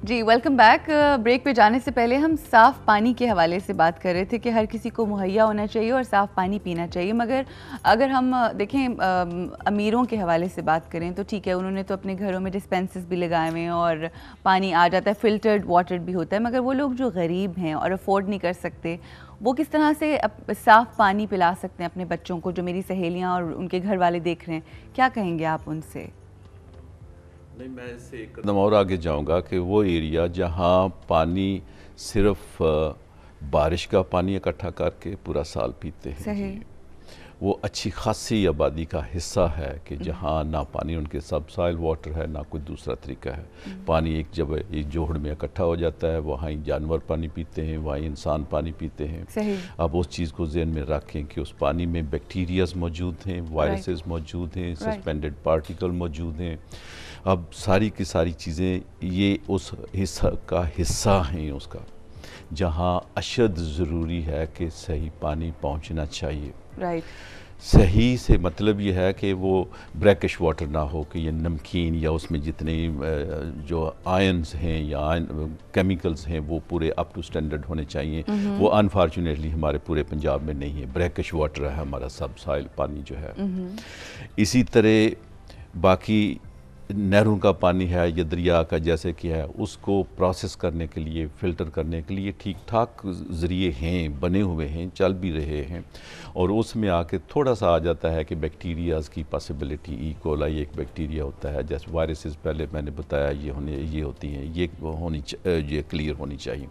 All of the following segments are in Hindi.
जी वेलकम बैक। ब्रेक पे जाने से पहले हम साफ़ पानी के हवाले से बात कर रहे थे कि हर किसी को मुहैया होना चाहिए और साफ़ पानी पीना चाहिए, मगर अगर हम देखें अमीरों के हवाले से बात करें तो ठीक है, उन्होंने तो अपने घरों में डिस्पेंसर्स भी लगाए हुए हैं और पानी आ जाता है, फ़िल्टर्ड वाटर भी होता है। मगर वो लोग जो गरीब हैं और अफोर्ड नहीं कर सकते, वो किस तरह से साफ़ पानी पिला सकते हैं अपने बच्चों को, जो मेरी सहेलियाँ और उनके घर वाले देख रहे हैं? क्या कहेंगे आप उनसे? नहीं, मैं इससे एक कदम और आगे जाऊंगा कि वो एरिया जहां पानी सिर्फ बारिश का पानी इकट्ठा करके पूरा साल पीते हैं सही। जी, वो अच्छी खासी आबादी का हिस्सा है कि जहां ना पानी उनके सबसॉइल वाटर है, ना कोई दूसरा तरीका है। पानी एक जगह एक जोहड़ में इकट्ठा हो जाता है, वहाँ ही जानवर पानी पीते हैं, वहाँ ही इंसान पानी पीते हैं। सही। अब उस चीज़ को ज़हन में रखें कि उस पानी में बैक्टीरियाज मौजूद हैं, वायरसेस मौजूद हैं, सस्पेंडेड पार्टिकल मौजूद हैं। अब सारी की सारी चीज़ें ये उस हिस्सा का हिस्सा हैं उसका, जहाँ अशद ज़रूरी है कि सही पानी पहुँचना चाहिए। राइट। सही से मतलब ये है कि वो ब्रैकिश वाटर ना हो, कि ये नमकीन या उसमें जितने जो आयन्स हैं या केमिकल्स हैं वो पूरे अप टू स्टैंडर्ड होने चाहिए। वो अनफॉर्चुनेटली हमारे पूरे पंजाब में नहीं है। ब्रैकिश वाटर है हमारा सब सॉइल पानी जो है। इसी तरह बाकी नहरों का पानी है या दरिया का जैसे कि है, उसको प्रोसेस करने के लिए, फ़िल्टर करने के लिए ठीक ठाक ज़रिए हैं, बने हुए हैं, चल भी रहे हैं। और उसमें आके थोड़ा सा आ जाता है कि बैक्टीरियाज़ की पॉसिबिलिटी, ई कोलाई एक बैक्टीरिया होता है, जैसे वायरसेस पहले मैंने बताया ये होती हैं, ये क्लियर होनी चाहिए।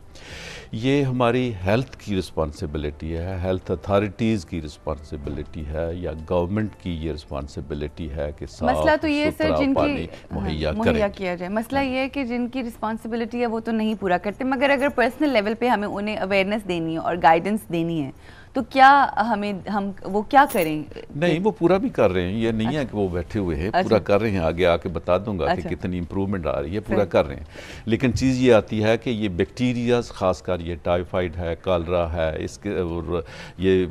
ये हमारी हेल्थ की रिस्पॉन्सिबिलिटी है, हेल्थ अथॉरिटीज़ की रिस्पॉन्सिबिलिटी है, या गवर्नमेंट की ये रिस्पॉन्सिबिलिटी है कि मसला तो ये सर जिनकी मुहैया किया जाए। मसला ये है कि जिनकी रिस्पॉन्सिबिलिटी है वो तो नहीं पूरा करते, मगर अगर पर्सनल लेवल पे हमें उन्हें अवेयरनेस देनी है और गाइडेंस देनी है तो क्या हम वो क्या करें? नहीं, वो पूरा भी कर रहे हैं, ये नहीं है कि वो बैठे हुए हैं, पूरा कर रहे हैं। आगे आके बता दूंगा कि कितनी इंप्रूवमेंट आ रही है, पूरा कर रहे हैं। लेकिन चीज़ ये आती है कि ये बैक्टीरियाज, खासकर ये टाइफाइड है, कॉलरा है, इसके और ये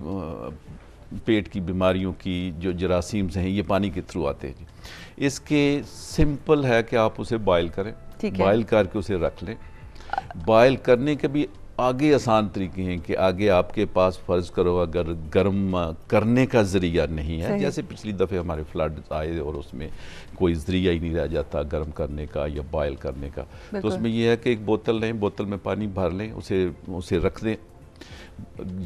पेट की बीमारियों की जो जरासीम्स हैं, ये पानी के थ्रू आते हैं। इसके सिंपल है कि आप उसे बॉयल करें, बॉयल करके उसे रख लें। बॉयल करने के भी आगे आसान तरीके हैं कि आगे आपके पास फ़र्ज़ करो अगर गर्म करने का ज़रिया नहीं है, जैसे पिछली दफ़े हमारे फ्लड आए और उसमें कोई ज़रिया ही नहीं रह जाता गर्म करने का या बॉयल करने का, तो उसमें यह है कि एक बोतल लें, बोतल में पानी भर लें, उसे रख दें।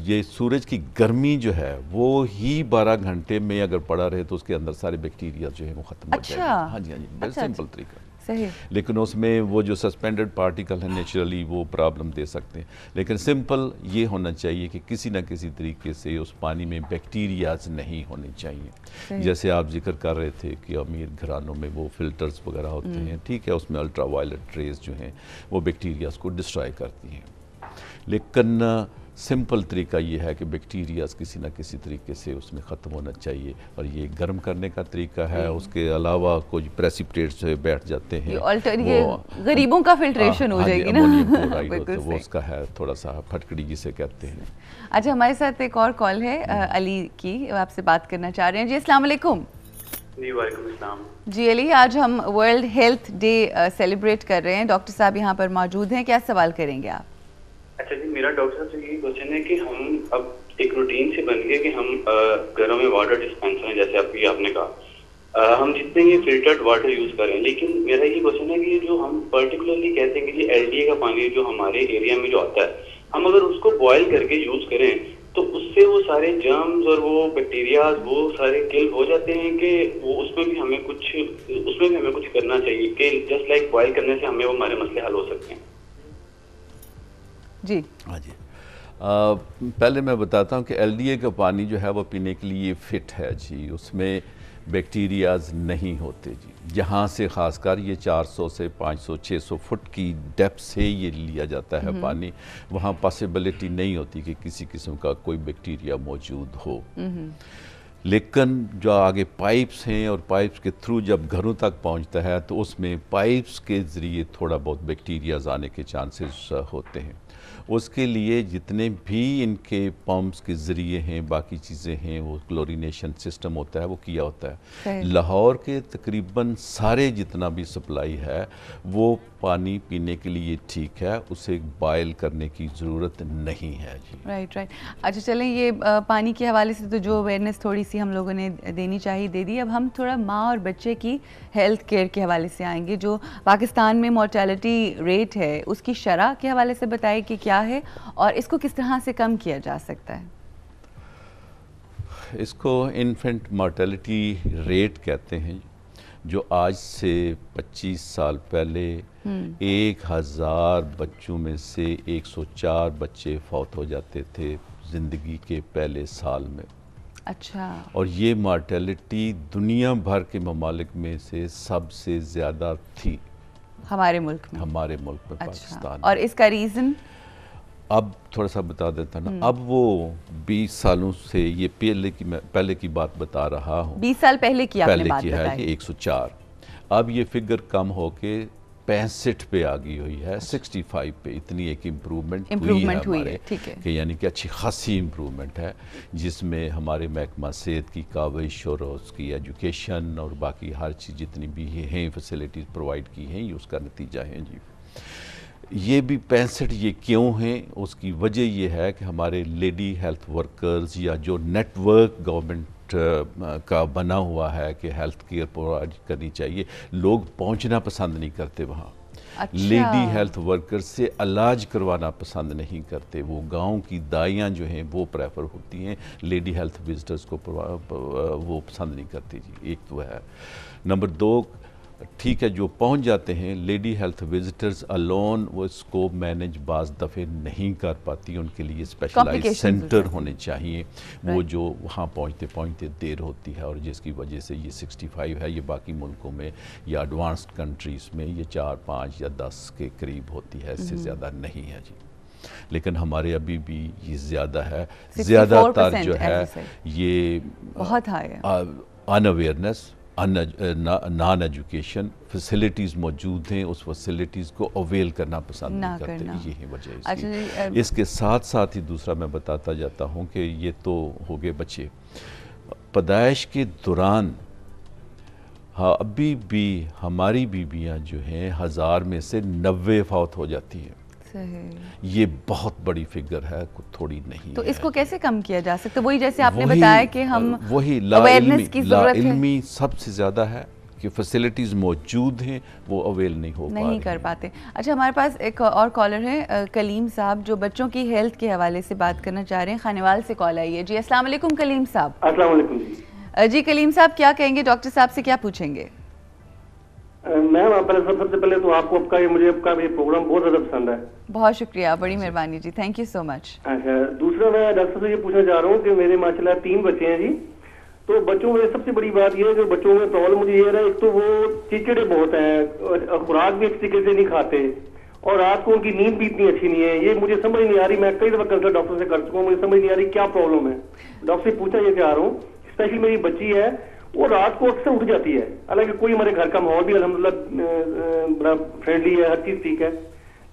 ये सूरज की गर्मी जो है वो ही 12 घंटे में अगर पड़ा रहे तो उसके अंदर सारे बैक्टीरिया जो है वो ख़त्म हो जाएंगे। हाँ जी, हाँ जी, वेरी सिंपल तरीका। सही। लेकिन उसमें वो जो सस्पेंडेड पार्टिकल है नेचुरली वो प्रॉब्लम दे सकते हैं। लेकिन सिंपल ये होना चाहिए कि किसी न किसी तरीके से उस पानी में बैक्टीरियाज नहीं होने चाहिए। जैसे आप जिक्र कर रहे थे कि अमीर घरानों में वो फिल्टर्स वगैरह होते हैं, ठीक है, उसमें अल्ट्रा वायलेट रेज जो हैं वो बैक्टीरियाज को डिस्ट्रॉय करती हैं। लेकिन सिंपल तरीका ये है कि बैक्टीरियाज किसी न किसी तरीके से उसमें ख़त्म होना चाहिए, और ये गर्म करने का तरीका है। उसके अलावा कुछ प्रेसिपिटेट्स बैठ जाते हैं, ये गरीबों का फिल्ट्रेशन हो जाएगी ना, तो वो उसका है थोड़ा सा फटकड़ी जिसे कहते हैं। अच्छा, हमारे साथ एक और कॉल है अली की, आपसे बात करना चाह रहे हैं जी। अस्सलाम वालेकुम। जी वालेकुम अस्सलाम। जी अली, आज हम वर्ल्ड हेल्थ डे सेलिब्रेट कर रहे हैं, डॉक्टर साहब यहाँ पर मौजूद हैं, क्या सवाल करेंगे आप? अच्छा जी, मेरा डॉक्टर साहब से यही क्वेश्चन है कि हम अब एक रूटीन से बन गए कि हम घरों में वाटर डिस्पेंसर हैं, जैसे आपने कहा, हम जितने ये फिल्टर्ड वाटर यूज कर रहे हैं। लेकिन मेरा ये क्वेश्चन है कि जो हम पर्टिकुलरली कहते हैं कि जी एलडीए का पानी जो हमारे एरिया में जो आता है, हम अगर उसको बॉयल करके यूज करें तो उससे वो सारे जर्म्स और वो बैक्टीरिया वो सारे किल हो जाते हैं, कि वो उसमें भी हमें कुछ करना चाहिए कि जस्ट लाइक बॉयल करने से हमें वो हमारे मसले हल हो सकते हैं? जी हाँ जी, पहले मैं बताता हूँ कि एलडीए का पानी जो है वो पीने के लिए फ़िट है जी, उसमें बैक्टीरियाज नहीं होते जी। यहाँ से ख़ासकर ये 400 से 500 600 फुट की डेप्थ से ये लिया जाता है पानी, वहाँ पॉसिबिलिटी नहीं होती कि किसी किस्म का कोई बैक्टीरिया मौजूद हो। लेकिन जो आगे पाइप्स हैं और पाइप्स के थ्रू जब घरों तक पहुंचता है तो उसमें पाइप्स के ज़रिए थोड़ा बहुत बैक्टीरियाज आने के चांसेस होते हैं। उसके लिए जितने भी इनके पंप्स के ज़रिए हैं, बाकी चीज़ें हैं, वो क्लोरीनेशन सिस्टम होता है, वो किया होता है। लाहौर के तकरीबन सारे जितना भी सप्लाई है वो पानी पीने के लिए ठीक है, उसे बॉयल करने की ज़रूरत नहीं है जी। राइट। अच्छा चलें, ये पानी के हवाले से तो जो अवेयरनेस थोड़ी सी हम लोगों ने देनी चाहिए दे दी। अब हम थोड़ा माँ और बच्चे की हेल्थ केयर के हवाले से आएंगे। जो पाकिस्तान में मोर्टेलिटी रेट है उसकी शरह के हवाले से बताइए कि क्या है और इसको किस तरह से कम किया जा सकता है। इसको इन्फेंट मोर्टेलिटी रेट कहते हैं, जो आज से 25 साल पहले 1000 बच्चों में से 104 बच्चे फौत हो जाते थे ज़िंदगी के पहले साल में। अच्छा। और ये मोर्टेलिटी दुनिया भर के ममालिक में से सबसे ज़्यादा थी हमारे मुल्क में। हमारे मुल्क में। अच्छा। पाकिस्तान। और इसका रीज़न अब थोड़ा सा बता देता ना। अब वो 20 सालों से, ये पहले की बात बता रहा हूँ, 20 साल पहले की आपने पहले बात की बताई। है कि 104। अब ये फिगर कम होके 65 पे आ गई हुई है, 65 पे। इतनी एक इम्प्रूवमेंट हुई है हमारे, ठीक है, कि यानी कि अच्छी खासी इम्प्रूवमेंट है, जिसमें हमारे महकमा सेहत की काविश और उसकी एजुकेशन और बाकी हर चीज़ जितनी भी हैं फैसिलिटीज़ प्रोवाइड की हैं, ये उसका नतीजा है जी। ये भी 65 ये क्यों हैं, उसकी वजह ये है कि हमारे लेडी हेल्थ वर्कर्स या जो नेटवर्क गवर्नमेंट का बना हुआ है कि हेल्थ केयर प्रोवाइड करनी चाहिए, लोग पहुंचना पसंद नहीं करते वहाँ। अच्छा। लेडी हेल्थ वर्कर्स से इलाज करवाना पसंद नहीं करते, वो गांव की दाइयाँ जो हैं वो प्रेफर होती हैं, लेडी हेल्थ विजिटर्स को वो पसंद नहीं करती जी। एक तो है। नंबर 2, ठीक है, जो पहुंच जाते हैं लेडी हेल्थ विजिटर्स अलोन वो इसको मैनेज बाज़ दफ़े नहीं कर पाती, उनके लिए स्पेशलाइज्ड सेंटर होने चाहिए। वो जो वहाँ पहुँचते पहुँचते देर होती है, और जिसकी वजह से ये 65 है। ये बाकी मुल्कों में या एडवांस्ड कंट्रीज़ में ये 4, 5 या 10 के करीब होती है, इससे ज़्यादा नहीं है जी। लेकिन हमारे अभी भी ये ज़्यादा है। ज़्यादातर जो है ये बहुत हाई है। अनअवेयरनेस, नॉन एजुकेशन, फैसिलिटीज़ मौजूद हैं, उस फैसिलिटीज़ को अवेल करना पसंद नहीं करते, यही वजह है इसकी। इसके साथ साथ ही दूसरा मैं बताता जाता हूँ कि ये तो हो गए बच्चे। पैदाइश के दौरान हाँ अभी भी हमारी बीबियाँ जो हैं 1000 में से 90 फौत हो जाती हैं। ये बहुत बड़ी फिगर है, कुछ थोड़ी नहीं तो है। इसको कैसे कम किया जा सकता है? वही जैसे आपने बताया कि हम वही अवेयरनेस की जरूरत है। इल्मी सबसे ज़्यादा है कि फैसिलिटीज़ मौजूद हैं, वो अवेल नहीं कर पाते। अच्छा, हमारे पास एक और कॉलर है कलीम साहब, जो बच्चों की हेल्थ के हवाले से बात करना चाह रहे हैं। खानेवाल से कॉल आई है जी। अस्सलाम वालेकुम कलीम साहब। अस्सलाम वालेकुम जी। जी कलीम साहब, क्या कहेंगे? डॉक्टर साहब से क्या पूछेंगे? मैम सबसे पहले तो मुझे आपका ये प्रोग्राम बहुत ज़्यादा पसंद है। बहुत शुक्रिया, बड़ी मेहरबानी जी, थैंक यू सो मच। अच्छा, दूसरा मैं डॉक्टर से ये पूछना चाह रहा हूँ कि मेरे माशाल्लाह 3 बच्चे हैं जी। तो बच्चों में सबसे बड़ी बात ये है कि बच्चों में प्रॉब्लम मुझे ये है, एक तो वो चिड़चिड़े बहुत हैं, खुराक भी अच्छी तरीके से नहीं खाते, और रात को उनकी नींद भी इतनी अच्छी नहीं है। ये मुझे समझ नहीं आ रही, मैं कई दफा कंसल्ट डॉक्टर से कर चुका हूँ, मुझे समझ नहीं आ रही क्या प्रॉब्लम है। डॉक्टर से पूछना ये चाह रहा हूँ, स्पेशली मेरी बच्ची है, वो रात को अक्सर उठ जाती है, हालांकि कोई हमारे घर का माहौल भी अल्हम्दुलिल्लाह बड़ा फ्रेंडली है, हर चीज ठीक है।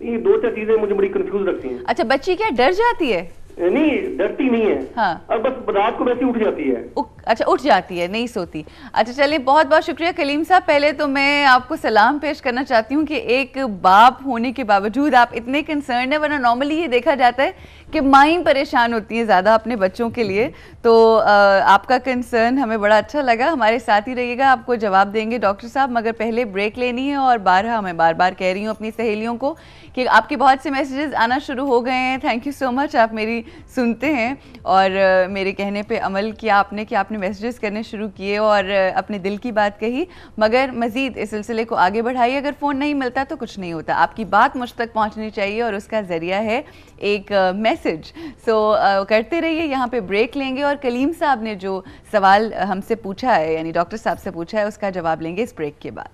ये 2-4 चीजें मुझे बड़ी कंफ्यूज रखती हैं। अच्छा, बच्ची क्या डर जाती है? नहीं, डरती नहीं है। हाँ। अब बस रात को वैसे उठ जाती है। अच्छा, उठ जाती है, नहीं सोती। अच्छा चलिए, बहुत बहुत शुक्रिया कलीम साहब। पहले तो मैं आपको सलाम पेश करना चाहती हूँ कि एक बाप होने के बावजूद आप इतने कंसर्न है, वरना नॉर्मली ये देखा जाता है कि माँ परेशान होती हैं ज़्यादा अपने बच्चों के लिए। तो आपका कंसर्न हमें बड़ा अच्छा लगा। हमारे साथ ही रहिएगा, आपको जवाब देंगे डॉक्टर साहब, मगर पहले ब्रेक लेनी है। और मैं बार बार कह रही हूँ अपनी सहेलियों को कि आपके बहुत से मैसेजेस आना शुरू हो गए हैं। थैंक यू सो मच, आप मेरी सुनते हैं और मेरे कहने पे अमल किया आपने कि आपने मैसेजेस करने शुरू किए और अपने दिल की बात कही। मगर मज़ीद इस सिलसिले को आगे बढ़ाइए। अगर फ़ोन नहीं मिलता तो कुछ नहीं होता, आपकी बात मुझ तक पहुंचनी चाहिए और उसका ज़रिया है एक मैसेज। सो करते रहिए। यहाँ पे ब्रेक लेंगे और कलीम साहब ने जो सवाल हमसे पूछा है, यानी डॉक्टर साहब से पूछा है, उसका जवाब लेंगे इस ब्रेक के बाद।